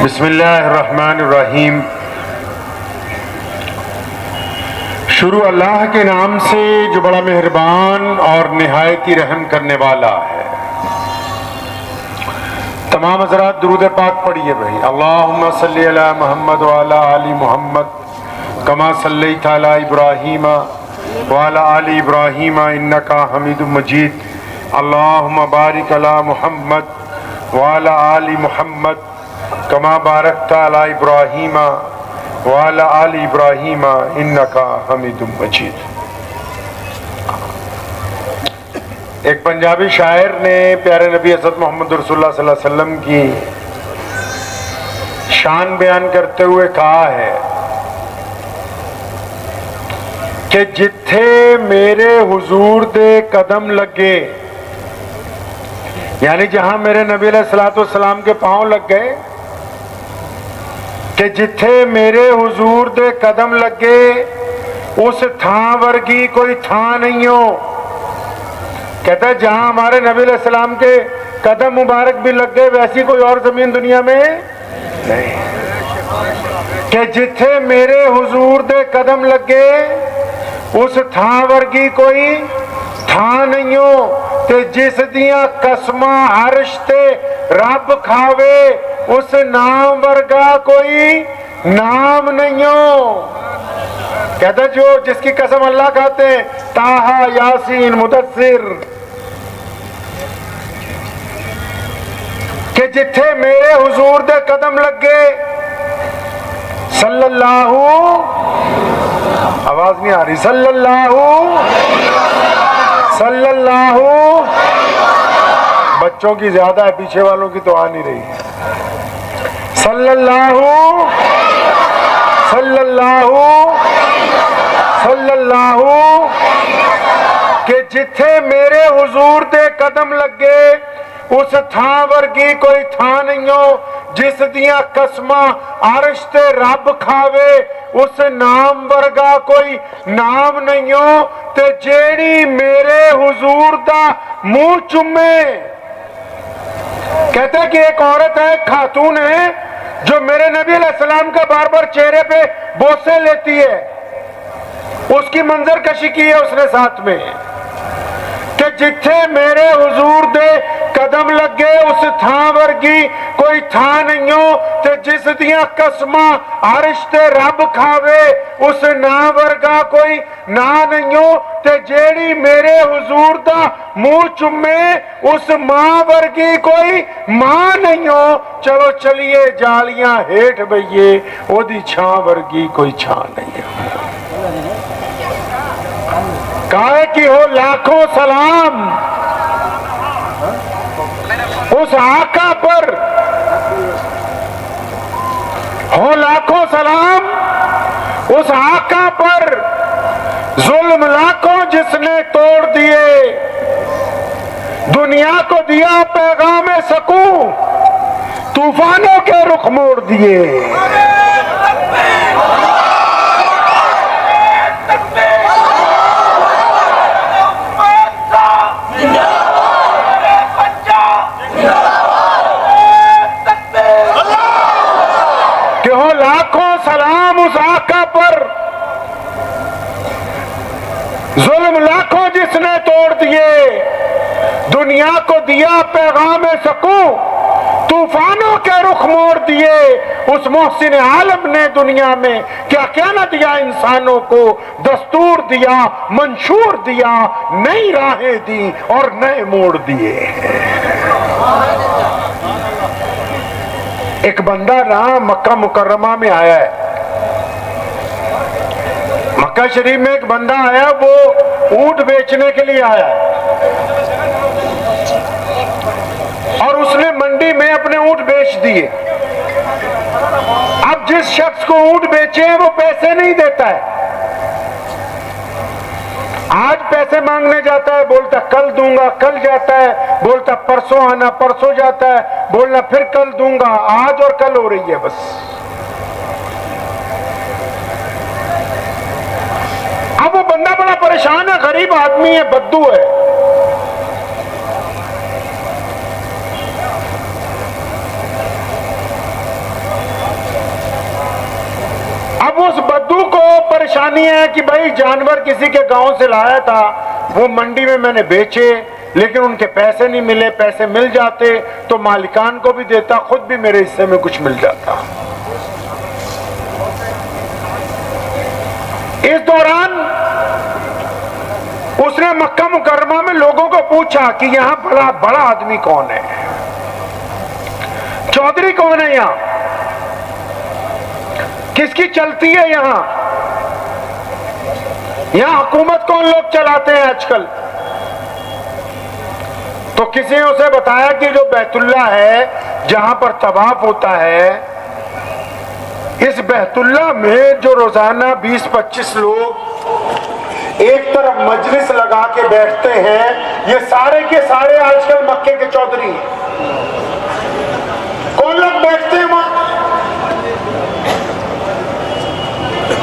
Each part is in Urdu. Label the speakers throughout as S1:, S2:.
S1: بسم اللہ الرحمن الرحیم۔ شروع اللہ کے نام سے جو بڑا مہربان اور نہایت ہی رحم کرنے والا ہے۔ تمام حضرات درود پاک پڑھیے بھائی۔ اللہم صلی علی محمد وعلی آل محمد کما صلیت علی ابراہیم وعلی آل ابراہیم انکا حمید مجید۔ اللہم بارک علی محمد وعلی آل محمد کما بارکت علی ابراہیم وعلی آل ابراہیم انکا حمید مجید۔ ایک پنجابی شاعر نے پیارے نبی حضرت محمد رسول اللہ صلی اللہ علیہ وسلم کی شان بیان کرتے ہوئے کہا ہے کہ جتھے میرے حضور دے قدم لگے، یعنی جہاں میرے نبی علیہ السلام کے پاؤں لگ گئے، کہ جتھے میرے حضور دے قدم لگے اس تھاں ورگی کوئی تھاں نہیں ہو۔ کہتا ہے جہاں ہمارے نبی علیہ السلام کے قدم مبارک بھی لگ گئے ویسی کوئی اور زمین دنیا میں نہیں، کہ جتھے میرے حضور دے قدم لگے اس تھاں ورگی کوئی تھاں نہیں ہو، تے جس دیاں قسماں عرش تے رب کھاوے اس نام ورگا کوئی نام نہیں ہو۔ کہتا جو جس کی قسم اللہ کھاتے ہیں، طٰہٰ، یاسین، مدثر، کہ جتھے میرے حضور دے قدم لگے صلی اللہ، آواز نہیں آ رہی، صلی اللہ، بچوں کی زیادہ ہے، پیچھے والوں کی تو آ نہیں رہی۔ صلی اللہ کہ جتھے میرے حضور دے قدم لگے اس تھاں ورگی کوئی تھاں نہیں ہو، جس دیاں قسماں عرش تے رب کھاوے اس نام ورگا کوئی نام نہیں ہو، تے جیڑی میرے حضور دا منہ چومے۔ کہتا ہے کہ ایک عورت ہے، ایک خاتون ہے جو میرے نبی علیہ السلام کا بار بار چہرے پہ بوسے لیتی ہے، اس کی منظر کشی کی ہے اس نے ساتھ میں، کہ جتھے میرے حضور دے قدم لگے اس تھاں ورگی کوئی تھاں نہیں ہو، تے جس دیاں قسماں عرش تے رب کھاوے اس نام ورگا کوئی نا نہیں ہو، تے جیڑی میرے حضور دا منہ چومے اس ماں ورگی کوئی ماں نہیں ہو۔ چلو چلیے جالیاں ہیٹھ بئیے، او دی چھاں ورگی کوئی چھاں نہیں ہو۔ کہے کی ہو لاکھوں سلام اس آقا پر، ہو لاکھوں سلام اس آقا پر، ظلم لاکھوں جس نے توڑ دیے، دنیا کو دیا پیغام سکون، طوفانوں کے رخ موڑ دیے۔ کہ ہو لاکھوں سلام اس آقا پر، ظلم لاکھوں جس نے توڑ دیے، دنیا کو دیا پیغام سکون، طوفانوں کے رخ موڑ دیے۔ اس محسن عالم نے دنیا میں کیا کیا نہ دیا انسانوں کو، دستور دیا، منشور دیا، نئی راہیں دی اور نئے موڑ دیے۔ ایک بندہ رہا مکہ مکرمہ میں آیا ہے، مکہ شریف میں ایک بندہ آیا، وہ اونٹ بیچنے کے لیے آیا اور اس نے منڈی میں اپنے اونٹ بیچ دیے۔ اب جس شخص کو اونٹ بیچے ہیں وہ پیسے نہیں دیتا ہے، آج پیسے مانگنے جاتا ہے، بولتا کل دوں گا، کل جاتا ہے، بولتا پرسوں آنا، پرسوں جاتا ہے، بولنا پھر کل دوں گا، آج اور کل ہو رہی ہے بس۔ اب وہ بندہ بڑا پریشان ہے، غریب آدمی ہے، بدو ہے، اب اس بدو کو پریشانی ہے کہ بھائی جانور کسی کے گاؤں سے لایا تھا، وہ منڈی میں میں نے بیچے، لیکن ان کے پیسے نہیں ملے، پیسے مل جاتے تو مالکان کو بھی دیتا، خود بھی میرے حصے میں کچھ مل جاتا۔ اس دوران اس نے مکہ مکرمہ میں لوگوں کو پوچھا کہ یہاں بڑا آدمی کون ہے، چودھری کون ہے، یہاں کس کی چلتی ہے، یہاں حکومت کون لوگ چلاتے ہیں آج کل؟ تو کسی نے اسے بتایا کہ جو بیت اللہ ہے جہاں پر طواف ہوتا ہے، اس بیت اللہ میں جو روزانہ 20-25 لوگ ایک طرف مجلس لگا کے بیٹھتے ہیں، یہ سارے کے سارے آج کل مکے کے چودھری ہیں۔ کون لوگ بیٹھتے ہیں وہاں؟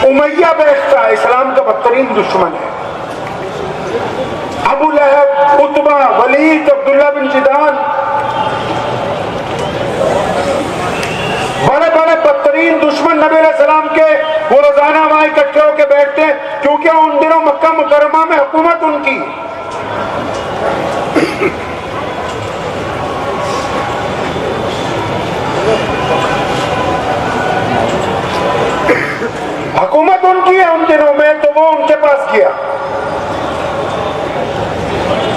S1: امیہ بیٹھتا ہے، اسلام کا بدترین دشمن ہے۔ ابو لہب، عتبہ، ولید، عبداللہ بن جدعان، بڑے بڑے بدترین دشمن نبی علیہ السلام کے، وہ روزانہ وہاں اکٹھے ہو کے بیٹھتے ہیں، کیونکہ ان دنوں مکہ مکرمہ میں حکومت ان کی۔ حکومت ان کی ہے ان دنوں میں، تو وہ ان کے پاس گیا،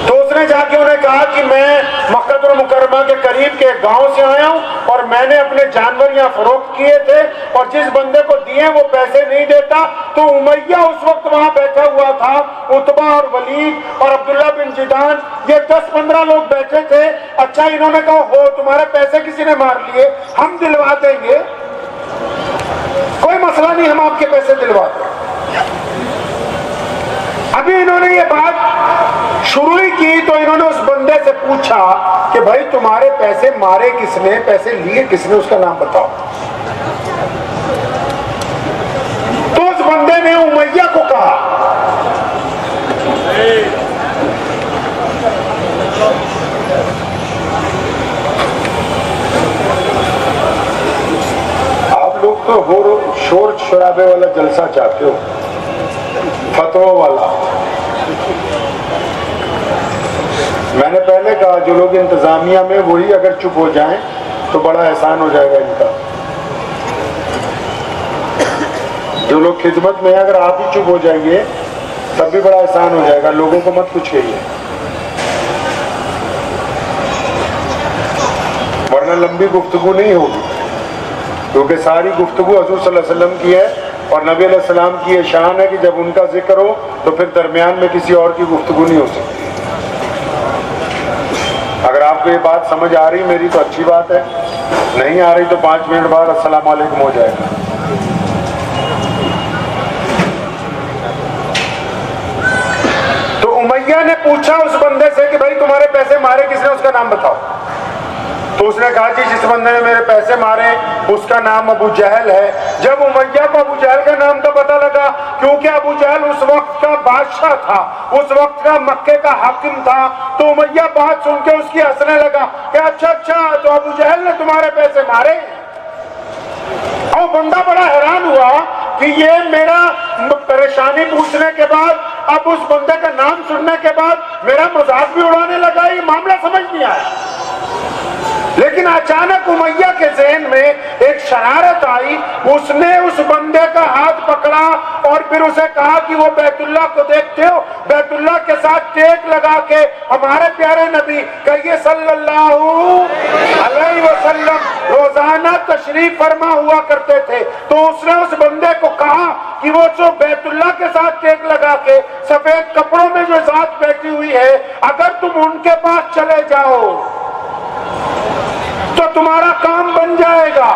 S1: تو اس نے جا کے انہیں کہا کہ میں مکہ المکرمہ کے قریب کے ایک گاؤں سے آیا ہوں، اور میں نے اپنے جانور یہاں فروخت کیے تھے، اور جس بندے کو دیے وہ پیسے نہیں دیتا۔ تو امیہ اس وقت وہاں بیٹھا ہوا تھا، عتبہ اور ولید اور عبداللہ بن جدعان، یہ 10-15 لوگ بیٹھے تھے۔ اچھا، انہوں نے کہا ہو تمہارے پیسے کسی نے مار لیے، ہم دلوا دیں گے، کوئی مسئلہ نہیں، ہم آپ کے پیسے دلوا دیں۔ ابھی انہوں نے یہ بات شروع ہی کی تو انہوں نے اس بندے سے پوچھا کہ بھائی تمہارے پیسے مارے کس نے، پیسے لیے کس نے، اس کا نام بتاؤ۔ تو اس بندے نے امیہ کو کہا۔ آپ لوگ تو شور شرابے والا جلسہ چاہتے ہو، فتویٰ والا۔ میں نے پہلے کہا جو لوگ انتظامیہ میں وہی اگر چپ ہو جائیں تو بڑا احسان ہو جائے گا ان کا۔ جو لوگ خدمت میں ہیں اگر آپ ہی چپ ہو جائیے تب بھی بڑا احسان ہو جائے گا، لوگوں کو مت کچھ کہیے، ورنہ لمبی گفتگو نہیں ہوگی، کیونکہ ساری گفتگو حضور صلی اللہ علیہ وسلم کی ہے، اور نبی علیہ السلام کی یہ شان ہے کہ جب ان کا ذکر ہو تو پھر درمیان میں کسی اور کی گفتگو نہیں ہو سکتی۔ اگر آپ کو یہ بات سمجھ آ رہی میری تو اچھی بات ہے، نہیں آ رہی تو 5 منٹ بعد السلام علیکم ہو جائے گا۔ تو امیہ نے پوچھا اس بندے سے کہ بھائی تمہارے پیسے مارے کس نے، اس کا نام بتاؤ۔ تو اس نے کہا جی جس بندے نے میرے پیسے مارے اس کا نام ابو جہل ہے۔ جب امیہ کو ابو جہل کا نام تو پتہ لگا، کیونکہ ابو جہل اس وقت کا بادشاہ تھا، اس وقت کا مکے کا حاکم تھا، تو امیہ بات سن کے اس کی ہنسنے لگا کہ اچھا تو ابو جہل نے تمہارے پیسے مارے۔ اور بندہ بڑا حیران ہوا کہ یہ میرا پریشانی پوچھنے کے بعد، اب اس بندے کا نام سننے کے بعد میرا مذاق بھی اڑانے لگا، یہ معاملہ سمجھ نہیں آیا۔ لیکن اچانک امیہ کے ذہن میں ایک شرارت آئی، اس نے اس بندے کا ہاتھ پکڑا اور پھر اسے کہا کہ وہ بیت اللہ کو دیکھتے ہو، بیت اللہ کے ساتھ ٹیک لگا کے ہمارے پیارے نبی کہیے صلی اللہ علیہ وسلم روزانہ تشریف فرما ہوا کرتے تھے۔ تو اس نے اس بندے کو کہا کہ وہ جو بیت اللہ کے ساتھ ٹیک لگا کے سفید کپڑوں میں جو ذات بیٹھی ہوئی ہے، اگر تم ان کے پاس چلے جاؤ تو تمہارا کام بن جائے گا۔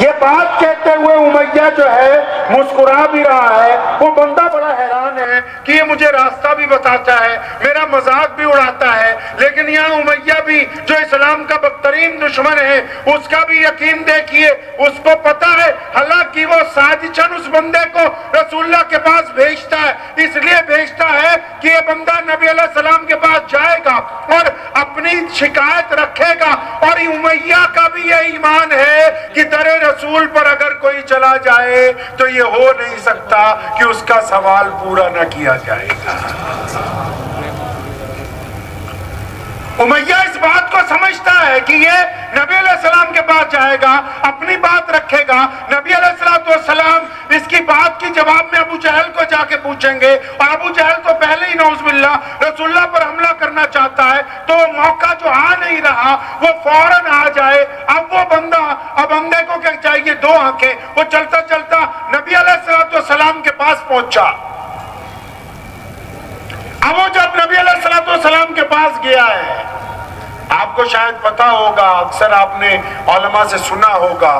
S1: یہ بات کہتے ہوئے امیہ جو ہے مسکرا بھی رہا ہے، وہ بندہ بڑا حیران ہے کہ یہ مجھے راستہ بھی بتاتا ہے، میرا مذاق بھی اڑاتا ہے، لیکن یہاں امیہ بھی جو اسلام کا بدترین دشمن ہے، اس کا بھی یقین دیکھیے، اس کو پتا ہے حالانکہ وہ سازشاً اس بندے کو رسول اللہ کے پاس بھیجتا ہے، اس لیے بھیجتا ہے کہ یہ بندہ نبی علیہ السلام کے پاس جائے گا اور اپنی شکایت رکھے گا۔ اور امیہ کا بھی یہ ایمان ہے کہ در رسول پر اگر کوئی چلا جائے تو یہ ہو نہیں سکتا کہ اس کا سوال پورا نہ کیا جائے گا۔ امیہ اس بات کو سمجھتا ہے کہ یہ نبی علیہ السلام کے پاس جائے گا، اپنی بات رکھے گا، نبی علیہ السلام اس کی بات کی جواب میں ابو جہل کو جا کے پوچھیں گے، اور ابو جہل تو پہلے ہی نعوذ باللہ رسول اللہ پر حملہ کرنا چاہتا ہے، تو وہ موقع جو آ نہیں رہا وہ فوراً آ جائے۔ اب وہ بندہ، اب بندے کو کیا چاہیے؟ دو آنکھیں۔ وہ چلتا چلتا نبی علیہ السلام کے پاس پہنچا۔ اب وہ جب نبی علیہ السلام کے پاس گیا ہے، آپ کو شاید پتا ہوگا، اکثر آپ نے علماء سے سنا ہوگا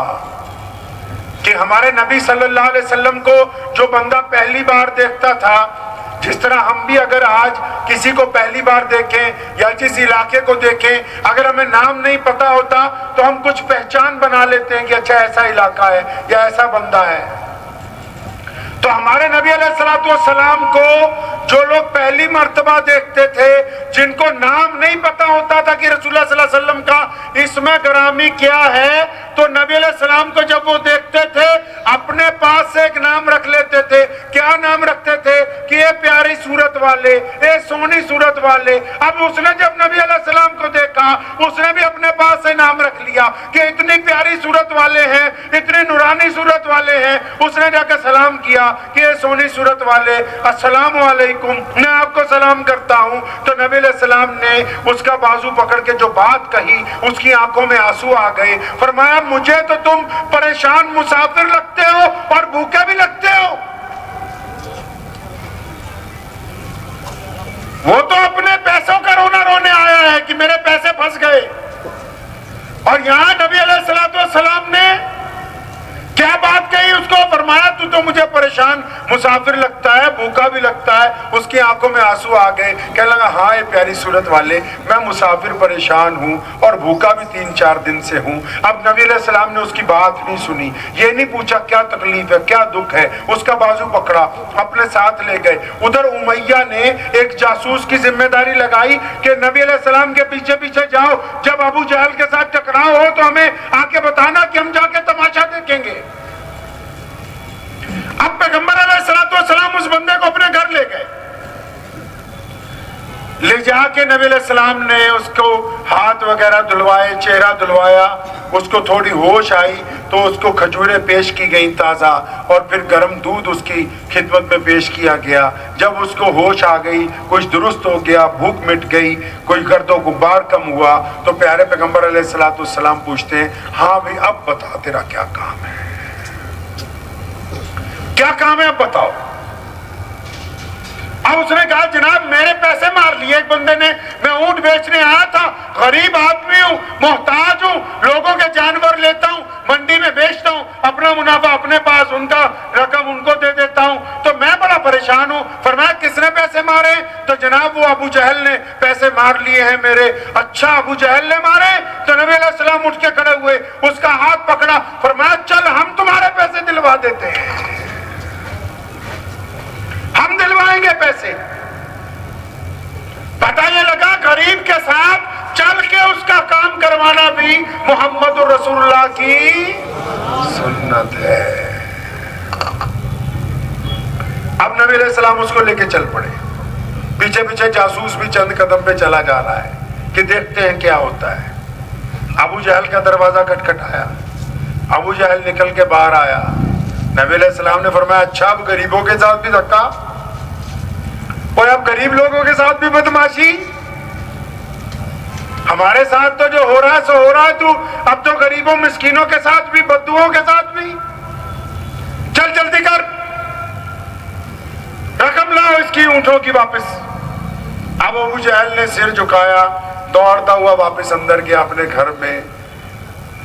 S1: کہ ہمارے نبی صلی اللہ علیہ وسلم کو جو بندہ پہلی بار دیکھتا تھا، جس طرح ہم بھی اگر آج کسی کو پہلی بار دیکھیں یا جس علاقے کو دیکھیں، اگر ہمیں نام نہیں پتا ہوتا تو ہم کچھ پہچان بنا لیتے ہیں کہ اچھا ایسا علاقہ ہے یا ایسا بندہ ہے۔ تو ہمارے نبی علیہ السلام کو جو لوگ پہلی مرتبہ دیکھتے تھے، جن کو نام نہیں پتا ہوتا تھا کہ رسول اللہ صلی اللہ علیہ وسلم کا اسم گرامی کیا ہے، تو نبی علیہ السلام کو جب وہ دیکھتے تھے اپنے پاس سے ایک نام رکھ لیتے تھے۔ کیا نام رکھتے تھے؟ کہ یہ پیاری صورت والے، یہ سونی صورت والے۔ اب اس نے جب نبی علیہ السلام کو دیکھا، اس نے بھی اپنے پاس سے نام رکھ لیا کہ اتنی پیاری صورت والے ہیں، اتنی نورانی صورت والے ہیں۔ اس نے جا کے سلام کیا کہ یہ سونی صورت والے، السلام علیکم، میں آپ کو سلام کرتا ہوں۔ تو نبی علیہ السلام نے اس کا بازو پکڑ کے جو بات کہی، اس کی آنکھوں میں آنسو آ گئے۔ فرمایا مجھے تو تم پریشان مسافر لگتے ہو اور بھوکے بھی لگتے ہو۔ وہ تو اپنے پیسوں کا رونا رونے آیا ہے کہ میرے پیسے پھنس گئے، اور یہاں نبی علیہ السلام نے کیا بات کہی اس کو؟ فرمایا تو مجھے پریشان مسافر لگتا ہے، بھوکا بھی لگتا ہے۔ اس کی آنکھوں میں آنسو آ گئے، کہنے لگا ہاں یہ پیاری صورت والے، میں مسافر پریشان ہوں اور بھوکا بھی 3-4 دن سے ہوں۔ اب نبی علیہ السلام نے اس کی بات نہیں سنی، یہ نہیں پوچھا کیا تکلیف ہے، کیا دکھ ہے، اس کا بازو پکڑا، اپنے ساتھ لے گئے۔ ادھر امیہ نے ایک جاسوس کی ذمہ داری لگائی کہ نبی علیہ السلام کے پیچھے پیچھے جاؤ، جب ابو جہل کے ساتھ ٹکراؤ ہو تو ہمیں آ کے بتانا کہ ہم جا کے تماشا دیکھیں گے۔ اب پیغمبر علیہ السلام اس بندے کو اپنے گھر لے گئے، لے جا کے نبی علیہ السلام نے اس کو ہاتھ وغیرہ دھلوائے، چہرہ دھلوایا، اس کو تھوڑی ہوش آئی تو اس کو کھجوریں پیش کی گئیں تازہ، اور پھر گرم دودھ اس کی خدمت میں پیش کیا گیا۔ جب اس کو ہوش آ گئی، کچھ درست ہو گیا، بھوک مٹ گئی، کوئی گرد و غبار کم ہوا، تو پیارے پیغمبر علیہ السلام پوچھتے ہیں ہاں بھی اب بتا تیرا کیا کام ہے، کیا کام ہے اب بتاؤ۔ اب اس نے کہا جناب میرے پیسے مار لیے ایک بندے نے، میں اونٹ بیچنے آیا تھا، غریب آدمی ہوں، محتاج ہوں، لوگوں کے جانور لیتا ہوں، منڈی میں بیچتا ہوں، اپنا منافع اپنے پاس، ان کا رقم ان کو دے دیتا ہوں، تو میں بڑا پریشان ہوں۔ فرمایا کس نے پیسے مارے؟ تو جناب وہ ابو جہل نے پیسے مار لیے ہیں میرے۔ اچھا ابو جہل نے مارے؟ تو نبی علیہ السلام اٹھ کے کھڑے ہوئے، اس کا ہاتھ پکڑا، فرمایا چل ہم تمہارے پیسے دلوا دیتے ہیں، ہم دلوائیں گے پیسے۔ پتہ یہ لگا غریب کے ساتھ چل کے اس کا کام کروانا بھی محمد رسول اللہ کی سنت ہے۔ اب نبی علیہ السلام اس کو لے کے چل پڑے، پیچھے پیچھے جاسوس بھی چند قدم پہ چلا جا رہا ہے کہ دیکھتے ہیں کیا ہوتا ہے۔ ابو جہل کا دروازہ کھٹکھٹایا، ابو جہل نکل کے باہر آیا۔ نبی علیہ السلام نے فرمایا اچھا اب غریبوں کے ساتھ بھی دھکا، اور اب غریب لوگوں کے ساتھ بھی بدماشی، ہمارے ساتھ تو جو ہو رہا ہے سو ہو رہا ہے، تو اب تو غریبوں مسکینوں کے ساتھ بھی، بدوؤں کے ساتھ بھی، چل جلدی کر، رقم لاؤ اس کی اونٹوں کی واپس۔ اب ابو جہل نے سر جھکایا، دوڑتا ہوا واپس اندر گیا اپنے گھر میں،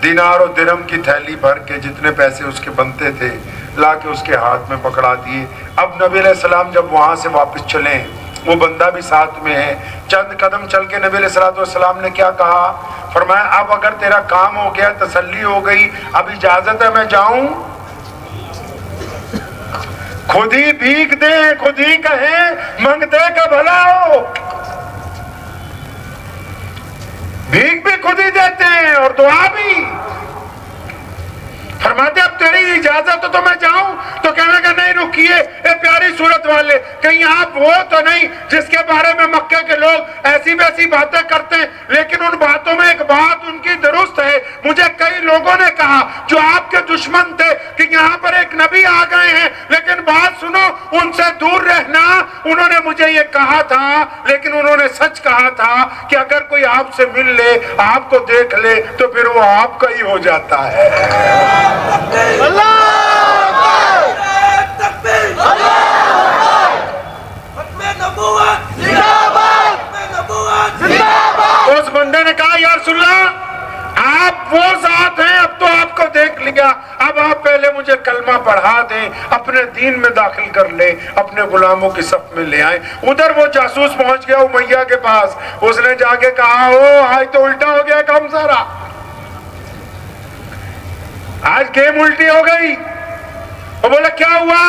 S1: دینار و درہم کی تھیلی بھر کے جتنے پیسے اس کے بنتے تھے لا کے اس کے ہاتھ میں پکڑا دیے۔ اب نبی علیہ السلام جب وہاں سے واپس چلے، وہ بندہ بھی ساتھ میں ہے، چند قدم چل کے نبی علیہ السلام نے کیا کہا؟ فرمایا اب اگر تیرا کام ہو گیا، تسلی ہو گئی، اب اجازت ہے میں جاؤں؟ خود ہی بھیک دیں، خود ہی کہیں منگتے کا بھلا ہو، بھیک بھی خود ہی دیتے ہیں اور دعا بھی۔ فرماتے اب تیری اجازت کیے اے پیاری صورت والے، کہیں آپ وہ تو نہیں جس کے بارے میں مکے کے لوگ ایسی ویسی باتیں کرتے ہیں، لیکن ان باتوں میں ایک بات ان کی درست ہے۔ مجھے کئی لوگوں نے کہا جو آپ کے دشمن تھے کہ یہاں پر ایک نبی آ گئے ہیں، لیکن بات سنو، ان سے دور رہنا۔ انہوں نے مجھے یہ کہا تھا، لیکن انہوں نے سچ کہا تھا کہ اگر کوئی آپ سے مل لے، آپ کو دیکھ لے، تو پھر وہ آپ کا ہی ہو جاتا ہے۔ اس بندے نے کہا یا رسول اللہ آپ وہ ذات ہیں، اب تو آپ کو دیکھ لیا، اب آپ پہلے مجھے کلمہ پڑھا دیں، اپنے دین میں داخل کر لیں، اپنے غلاموں کی صف میں لے آئیں۔ ادھر وہ جاسوس پہنچ گیا امیہ کے پاس، اس نے جا کے کہا آج تو الٹا ہو گیا کام سارا، آج گیم الٹی ہو گئی۔ وہ بولے کیا ہوا؟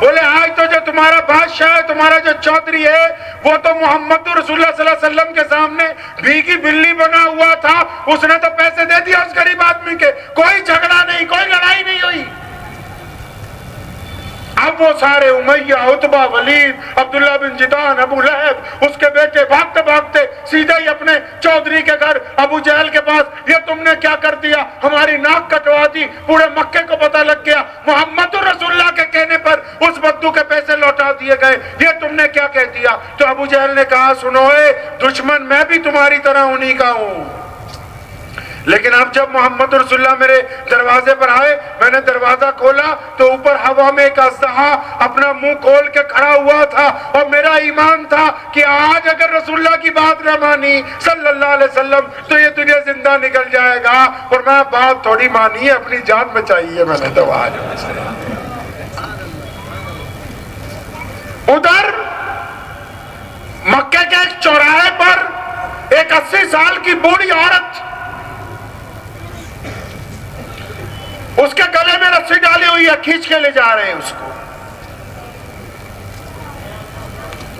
S1: بولے آج تو جو تمہارا بادشاہ ہے، تمہارا جو چودھری ہے، وہ تو محمد رسول اللہ صلی اللہ علیہ وسلم کے سامنے بھیگی بلی بنا ہوا تھا، اس نے تو پیسے دے دیا اس غریب آدمی کے، کوئی جھگڑا نہیں، کوئی لڑائی نہیں ہوئی۔ اب وہ سارے امیہ، عتبہ، ولید، عبداللہ بن جدان، ابو لہب، اس کے بیٹے بھاگتے بھاگتے سیدھے ہی اپنے چودھری کے گھر ابو جہل کے پاس، یہ تم نے کیا کر دیا؟ ہماری ناک کٹوا دی، پورے مکے کو پتہ لگ گیا، محمد رسول اللہ کے کہنے پر اس بدو کے پیسے لوٹا دیے گئے، یہ تم نے کیا کہہ دیا؟ تو ابو جہل نے کہا سنو اے دشمن، میں بھی تمہاری طرح انہی کا ہوں، لیکن اب جب محمد رسول اللہ میرے دروازے پر آئے، میں نے دروازہ کھولا تو اوپر ہوا میں ایک اژدہا اپنا منہ کھول کے کھڑا ہوا تھا، اور میرا ایمان تھا کہ آج اگر رسول اللہ کی بات نہ مانی صلی اللہ علیہ وسلم تو یہ تجھے زندہ نکل جائے گا، اور میں بات تھوڑی مانی ہے، اپنی جان بچائی ہے میں نے تو آج۔ ادھر مکے کے ایک چوراہے پر ایک 80 سال کی بوڑھی عورت، اس کے گلے میں رسی ڈالی ہوئی ہے، کھینچ کے لے جا رہے ہیں اس کو۔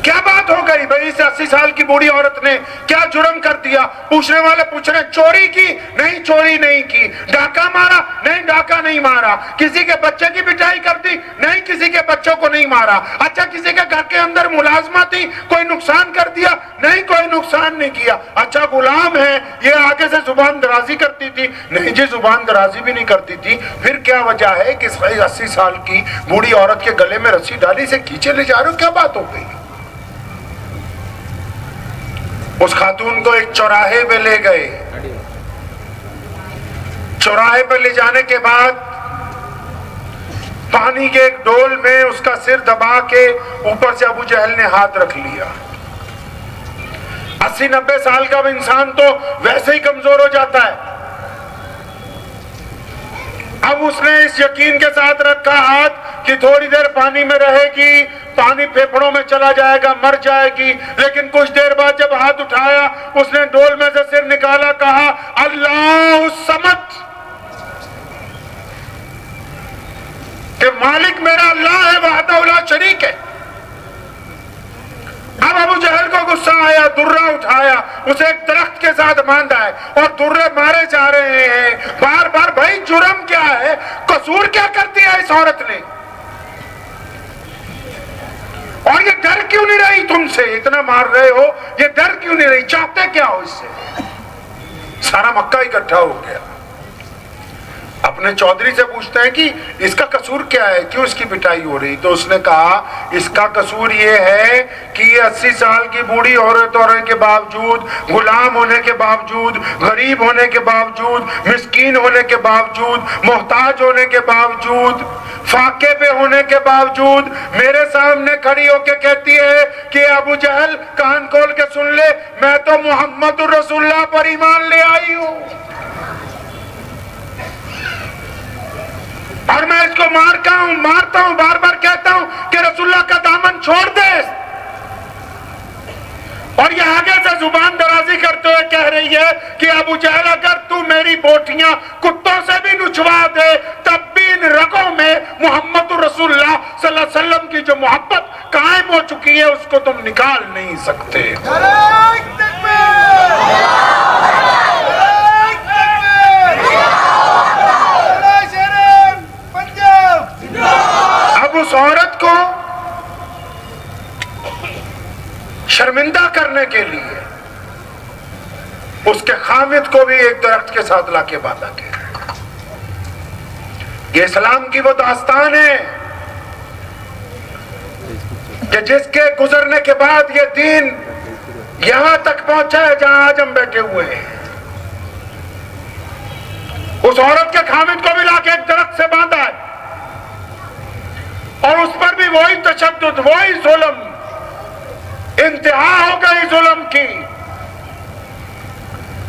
S1: کیا بات ہو گئی بھائی؟ اس 80 سال کی بوڑھی عورت نے کیا جرم کر دیا؟ پوچھنے والے پوچھ رہے ہیں چوری کی؟ نہیں چوری نہیں کی۔ ڈاکہ مارا؟ نہیں ڈاکہ نہیں مارا۔ کسی کے بچے کی پٹائی کر دی؟ نہیں کسی کے بچوں کو نہیں مارا۔ اچھا کسی کے گھر کے اندر ملازمہ تھی، کوئی نقصان کر دیا؟ نہیں کوئی نقصان نہیں کیا۔ اچھا غلام ہے، یہ آگے سے زبان درازی کرتی تھی؟ نہیں جی زبان درازی بھی نہیں کرتی تھی۔ پھر کیا وجہ ہے کہ 80 سال کی بوڑھی عورت کے گلے میں رسی ڈالی سے کھینچے لے جا رہے ہو؟ کیا بات ہو گئی؟ اس خاتون کو ایک چوراہے پہ لے گئے، چوراہے پہ لے جانے کے بعد پانی کے ایک ڈول میں اس کا سر دبا کے اوپر سے ابو جہل نے ہاتھ رکھ لیا۔ 80-90 سال کا انسان تو ویسے ہی کمزور ہو جاتا ہے، اب اس نے اس یقین کے ساتھ رکھا ہاتھ کہ تھوڑی دیر پانی میں رہے گی، پانی پھیپھڑوں میں چلا جائے گا، مر جائے گی، لیکن کچھ دیر بعد جب ہاتھ اٹھایا اس نے ڈول میں سے سر نکالا، کہا اللہ الصمد، کہ مالک میرا اللہ ہے، وحدہ لا شریک ہے۔ اب ابو جہل کو غصہ آیا، درہ اٹھایا، اسے ایک درخت کے ساتھ باندھا ہے اور درے مارے جا رہے ہیں بار بار۔ بھائی جرم کیا ہے؟ قصور کیا کر دیا اس عورت نے؟ اور یہ ڈر کیوں نہیں رہی تم سے؟ اتنا مار رہے ہو، یہ ڈر کیوں نہیں رہی؟ چاہتے کیا ہو اس سے؟ سارا مکہ اکٹھا ہو گیا، اپنے چودھری سے پوچھتے ہیں کہ اس کا قصور کیا ہے، کیوں اس کی پٹائی ہو رہی؟ تو اس نے کہا اس کا قصور یہ ہے کہ یہ 80 سال کی بوڑھی عورت ہونے کے باوجود، غلام ہونے کے باوجود، غریب ہونے کے باوجود، مسکین ہونے کے باوجود، محتاج ہونے کے باوجود، فاقے پہ ہونے کے باوجود میرے سامنے کھڑی ہو کے کہتی ہے کہ ابو جہل کان کھول کے سن لے، میں تو محمد رسول اللہ پر ایمان لے آئی ہوں، اور میں اس کو مارتا ہوں، بار بار کہتا ہوں کہ رسول اللہ کا دامن چھوڑ دے، اور یہ آگے سے زبان درازی کرتے ہوئے کہہ رہی ہے کہ ابو جہل اگر تو میری بوٹیاں کتوں سے بھی نچوا دے تب بھی ان رگوں میں محمد رسول اللہ صلی اللہ علیہ وسلم کی جو محبت قائم ہو چکی ہے اس کو تم نکال نہیں سکتے۔ اب اس عورت کو شرمندہ کرنے کے لیے اس کے خامد کو بھی ایک درخت کے ساتھ لا کے باندھا گیا۔ یہ اسلام کی وہ داستان ہے کہ جس کے گزرنے کے بعد یہ دین یہاں تک پہنچا ہے جہاں آج ہم بیٹھے ہوئے ہیں۔ اس عورت کے خامد کو بھی لا کے ایک درخت سے باندھا ہے، اور اس پر بھی وہی تشدد، وہی ظلم، انتہا ہو گئی ظلم کی۔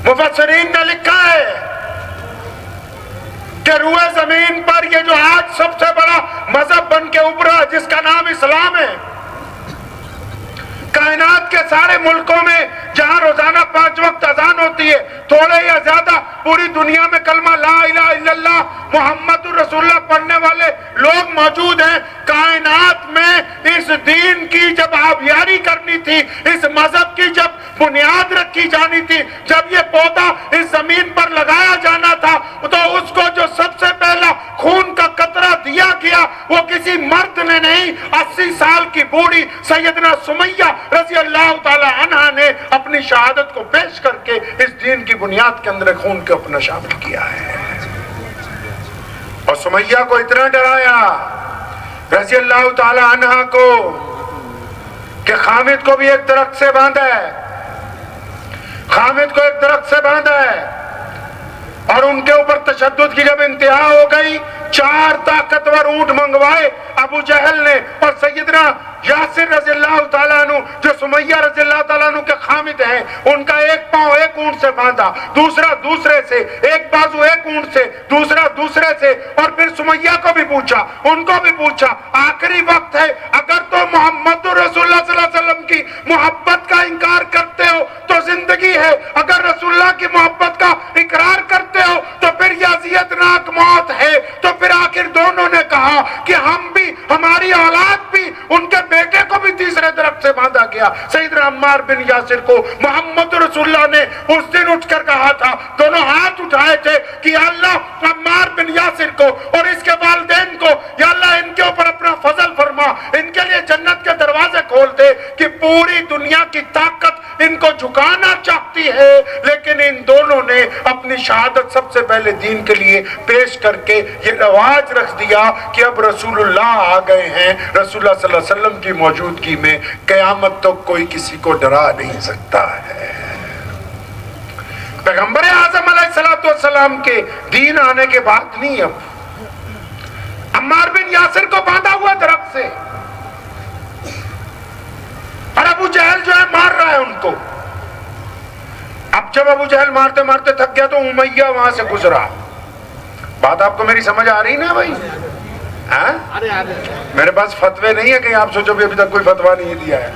S1: مفسرین نے لکھا ہے کہ روئے زمین پر یہ جو آج سب سے بڑا مذہب بن کے ابھرا جس کا نام اسلام ہے، کائنات کے سارے ملکوں میں جہاں روزانہ 5 وقت اذان ہوتی ہے، تھوڑے یا زیادہ پوری دنیا میں کلمہ لا الہ الا اللہ محمد رسول اللہ پڑھنے والے لوگ موجود ہیں۔ کائنات میں اس دین کی جب آبیاری کرنی تھی، اس مذہب کی جب بنیاد رکھی جانی تھی، جب یہ پودا اس زمین پر لگایا جانا تھا، تو اس کو جو سب سے پہلا خون کا قطرہ دیا گیا وہ کسی مرد نے نہیں، 80 سال کی بوڑھی سیدنا سمیہ رضی اللہ تعالی عنہ نے اپنی شہادت کو پیش کر کے اس دین کی بنیاد کے اندر خون کو اپنا شامل کیا ہے۔ اور سمیہ کو اتنا ڈرایا رضی اللہ تعالی عنہ کو کہ خامد کو بھی ایک درخت سے باندھا ہے، خامد کو ایک درخت سے باندھا ہے، اور ان کے اوپر تشدد کی جب انتہا ہو گئی، 4 طاقتور اونٹ منگوائے ابو جہل نے، اور سیدنا یاسر رضی اللہ تعالیٰ عنہ جو سمیہ رضی اللہ تعالیٰ عنہ کے خامد ہیں، ان کا ایک پاؤں ایک اونٹ سے باندھا، دوسرا دوسرے سے، ایک بازو ایک اونٹ سے، دوسرا دوسرے سے، اور پھر سمیہ کو بھی پوچھا، ان کو بھی پوچھا، آخری وقت ہے، اگر تو محمد رسول اللہ صلی اللہ علیہ وسلم کی محبت کا انکار کرتے ہو تو زندگی ہے، اگر رسول اللہ کی محبت کا اقرار کرتے ہو تو پھر یہ اذیتناک موت ہے۔ تو پھر آخر دونوں نے کہا کہ ہم بھی، ہماری اولاد بھی، ان کے بیٹے کو بھی تیسرے درخت سے باندھا گیا۔ سیدنا عمار بن یاسر کو محمد رسول اللہ نے اس دن اٹھ کر کہا تھا، دونوں ہاتھ اٹھائے تھے کہ یا اللہ عمار بن یاسر کو اور اس کے والدین کو، یا اللہ ان کے اوپر اپنا فضل فرما، ان کے لیے جنت کے دروازے کھول دے، کہ پوری دنیا کی طاقت ان کو جھکانا چاہتی ہے، لیکن ان دونوں نے اپنی شہادت سب سے پہلے دین کے لیے پیش کر کے یہ رواج رکھ دیا کہ اب رسول اللہ آ گئے ہیں، رسول اللہ صلی اللہ علیہ وسلم کی موجودگی میں قیامت تک کوئی کسی کو ڈرا نہیں سکتا ہے۔ پیغمبر اعظم علیہ السلام کے دین آنے کے بعد نہیں، اب عمار بن یاسر کو باندھا ہوا درخت سے، اور ابو جہل جو ہے مار رہا ہے ان کو۔ اب جب ابو جہل مارتے مارتے تھک گیا تو امیہ وہاں سے گزرا۔ بات آپ کو میری سمجھ آ رہی نا بھائی؟ میرے پاس فتوے نہیں ہے کہ آپ سوچو بھی ابھی تک کوئی فتویٰ نہیں دیا ہے،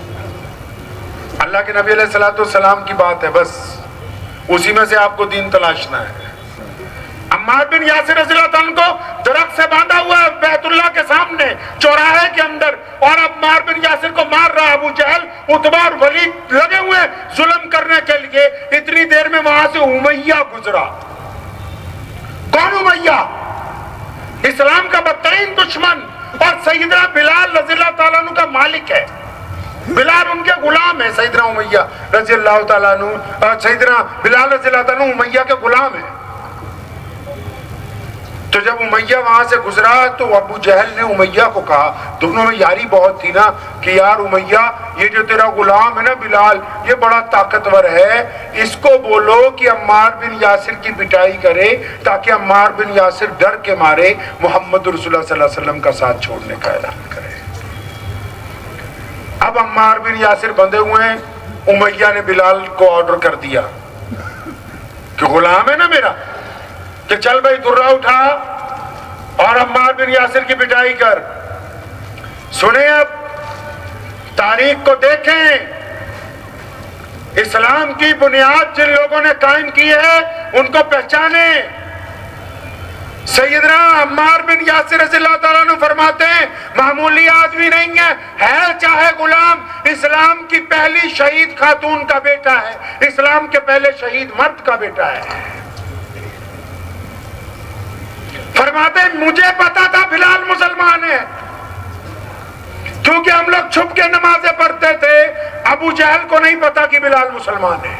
S1: اللہ کے نبی علیہ السلام کی بات ہے، بس اسی میں سے آپ کو دین تلاشنا ہے۔ عمار بن یاسر رضی اللہ عنہ کو درخت سے باندھا ہوا ہے بیت اللہ کے سامنے چوراہے کے اندر، اور عمار بن یاسر کو مار رہا ہے ابو جہل، عتبہ اور ولید لگے ہوئے ظلم کرنے کے لیے۔ اتنی دیر میں وہاں سے امیہ گزرا۔ کون امیہ؟ اسلام کا بدترین دشمن، اور سیدنا بلال رضی اللہ تعالیٰ عنہ کا مالک ہے۔ بلال ان کے غلام ہے، سیدنا امیہ رضی اللہ تعالیٰ عنہ، سیدنا بلال رضی اللہ تعالیٰ عنہ امیہ کے غلام ہے۔ تو جب امیہ وہاں سے گزرا تو ابو جہل نے امیہ کو کہا، دونوں میں یاری بہت تھی نا، کہ یار امیہ یہ جو تیرا غلام ہے نا بلال، یہ بڑا طاقتور ہے، اس کو بولو کہ عمار بن یاسر کی پٹائی کرے تاکہ عمار بن یاسر ڈر کے مارے محمد رسول اللہ صلی اللہ علیہ وسلم کا ساتھ چھوڑنے کا اعلان کرے۔ اب عمار بن یاسر بندھے ہوئے ہیں، امیہ نے بلال کو آرڈر کر دیا کہ غلام ہے نا میرا، کہ چل بھائی درہ اٹھا اور عمار بن یاسر کی پٹائی کر۔ سنیں اب تاریخ کو دیکھیں، اسلام کی بنیاد جن لوگوں نے قائم کی ہے ان کو پہچانیں۔ سیدنا عمار بن یاسر رضی اللہ تعالیٰ عنہ فرماتے ہیں معمولی آدمی نہیں ہے چاہے غلام، اسلام کی پہلی شہید خاتون کا بیٹا ہے، اسلام کے پہلے شہید مرد کا بیٹا ہے۔ فرماتے ہیں مجھے پتا تھا بلال مسلمان ہے، کیونکہ ہم لوگ چھپ کے نمازیں پڑھتے تھے، ابو جہل کو نہیں پتا کہ بلال مسلمان ہے،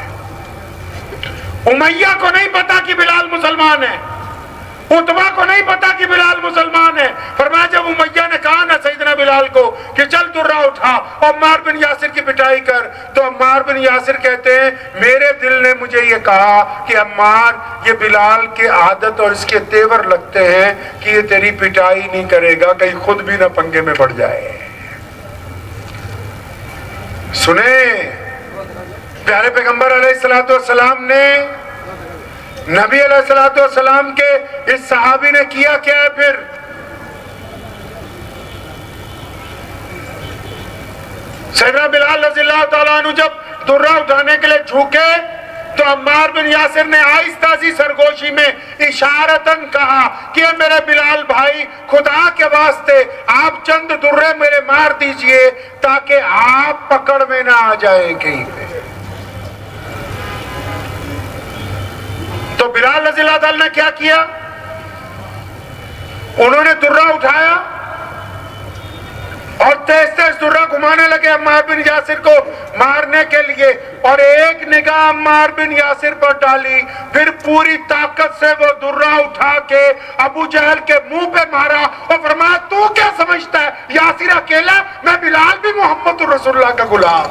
S1: امیہ کو نہیں پتا کہ بلال مسلمان ہے، عتبہ کو نہیں پتا کہ بلال مسلمان ہے۔ فرمایا جب امیہ نے کہا نا سیدنا بلال کو کہ چل درہ اٹھا اور عمار بن یاسر کی پٹائی کر، تو عمار بن یاسر کہتے ہیں میرے دل نے مجھے یہ کہا کہ عمار یہ بلال کے عادت اور اس کے تیور لگتے ہیں کہ یہ تیری پٹائی نہیں کرے گا، کہیں خود بھی نہ پنگے میں پڑ جائے۔ سنیں پیارے پیغمبر علیہ السلام نے نبی علیہ السلام کے اس صحابی نے کیا کیا ہے پھر؟ سیدنا بلال رضی اللہ تعالیٰ عنہ جب درہ اٹھانے کے لیے جھوکے تو عمار بن یاسر نے آہستہ سی سرگوشی میں اشارتاً کہا کہ میرے بلال بھائی خدا کے واسطے آپ چند درے میرے مار دیجئے تاکہ آپ پکڑ میں نہ آ جائیں کہیں پہ۔ تو بلال رضی اللہ تعالیٰ نے کیا کیا؟ انہوں نے درہ اٹھایا اور تیز تیز درہ گھمانے لگے عمار بن یاسر کو مارنے کے لیے، اور ایک نگاہ عمار بن یاسر پر ڈالی، پھر پوری طاقت سے وہ درہ اٹھا کے ابو جہل کے منہ پہ مارا اور فرمایا تو کیا سمجھتا ہے یاسر اکیلا؟ میں بلال بھی محمد رسول اللہ کا غلام۔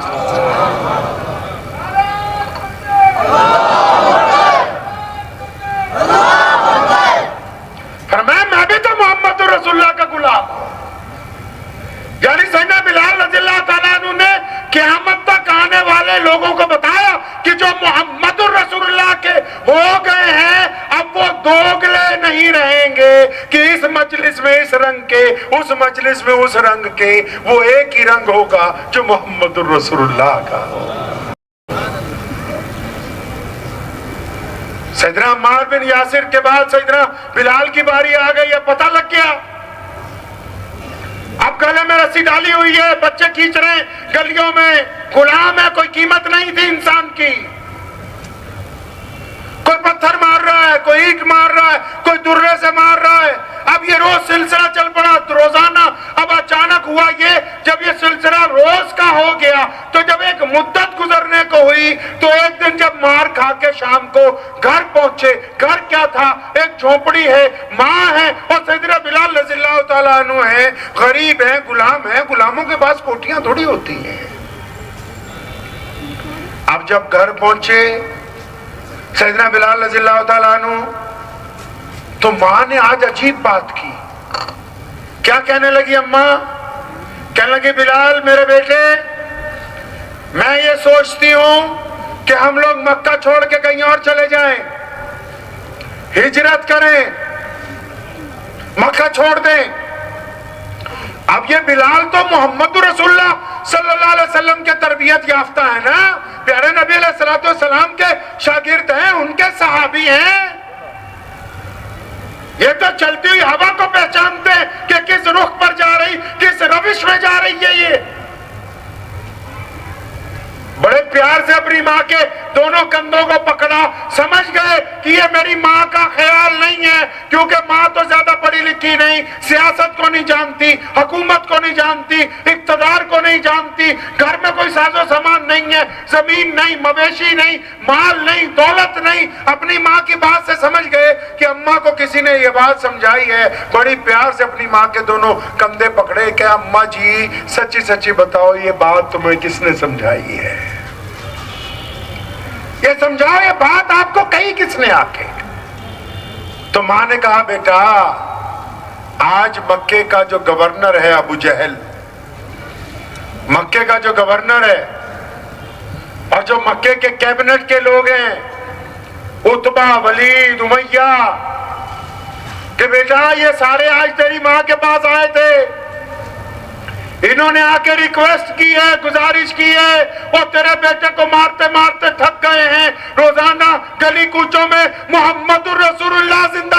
S1: فرمایا میں بھی تو محمد رسول اللہ کا غلام ہوں۔ یعنی سیدنا بلال رضی اللہ تعالیٰ عنہ نے قیامت تک آنے والے لوگوں کو بتایا کہ جو محمد رسول اللہ کے ہو گئے ہیں اب وہ دوگلے نہیں رہیں گے کہ اس مجلس میں اس رنگ کے، اس مجلس میں اس رنگ کے، وہ ایک ہی رنگ ہوگا جو محمد رسول اللہ کا ہو۔ سیدنا عمار بن یاسر کے بعد سیدنا بلال کی باری آ گئی، اب پتہ لگ گیا، اب گلے میں رسی ڈالی ہوئی ہے، بچے کھینچ رہے ہیں گلیوں میں، غلام ہے، کوئی قیمت نہیں تھی انسان کی، کوئی پتھر مار رہا ہے، کوئی اینٹ مار رہا ہے، کوئی درے سے مار رہا ہے۔ اب یہ روز سلسلہ چل پڑا روزانہ، اب اچانک ہوا یہ جب یہ سلسلہ روز کا ہو گیا تو جب ایک مدت گزرنے کو ہوئی تو ایک دن جب مار کھا کے شام کو گھر پہنچے، گھر کیا تھا؟ ایک جھونپڑی ہے، ماں ہے اور سیدنا بلال رضی اللہ تعالیٰ عنہ ہیں، غریب ہیں، غلام ہیں، غلاموں کے پاس کوٹیاں تھوڑی ہوتی ہیں۔ اب جب گھر پہنچے سیدنا بلال رضی اللہ تعالیٰ عنہ تو ماں نے آج عجیب بات کی۔ کیا کہنے لگی اماں؟ کہنے لگی بلال میرے بیٹے، میں یہ سوچتی ہوں کہ ہم لوگ مکہ چھوڑ کے کہیں اور چلے جائیں، ہجرت کریں، مکہ چھوڑ دیں۔ اب یہ بلال تو محمد رسول اللہ صلی اللہ علیہ وسلم کے تربیت یافتہ ہے نا، پیارے نبی علیہ السلام کے شاگرد ہیں، ان کے صحابی ہیں، یہ تو چلتی ہوئی ہوا کو پہچانتے ہیں کہ کس رخ پر جا رہی، کس روش میں جا رہی ہے۔ یہ بڑے پیار سے اپنی ماں کے دونوں کندھوں کو پکڑا، سمجھ گئے کہ یہ میری ماں کا خیال نہیں ہے، کیونکہ ماں تو زیادہ پڑھی لکھی نہیں، سیاست کو نہیں جانتی، حکومت کو نہیں جانتی، اقتدار کو نہیں جانتی، گھر میں کوئی ساز و سامان نہیں ہے، زمین نہیں، مویشی نہیں، مال نہیں، دولت نہیں۔ اپنی ماں کی بات سے سمجھ گئے کہ اماں کو کسی نے یہ بات سمجھائی ہے، بڑی پیار سے اپنی ماں کے دونوں کندھے پکڑے کہ اماں جی سچی سچی بتاؤ یہ بات تمہیں کس نے سمجھائی ہے، یہ سمجھاؤ یہ بات آپ کو کہی کس نے آ کے؟ تو ماں نے کہا بیٹا آج مکے کا جو گورنر ہے ابو جہل، مکے کا جو گورنر ہے اور جو مکے کے کیبنٹ کے لوگ ہیں عتبہ، ولید، امیہ، کہ بیٹا یہ سارے آج تیری ماں کے پاس آئے تھے، انہوں نے آ کے ریکویسٹ کی ہے، گزارش کی ہے، اور تیرے بیٹے کو مارتے مارتے تھک گئے ہیں، روزانہ گلی کوچوں میں محمد الرسول اللہ زندہ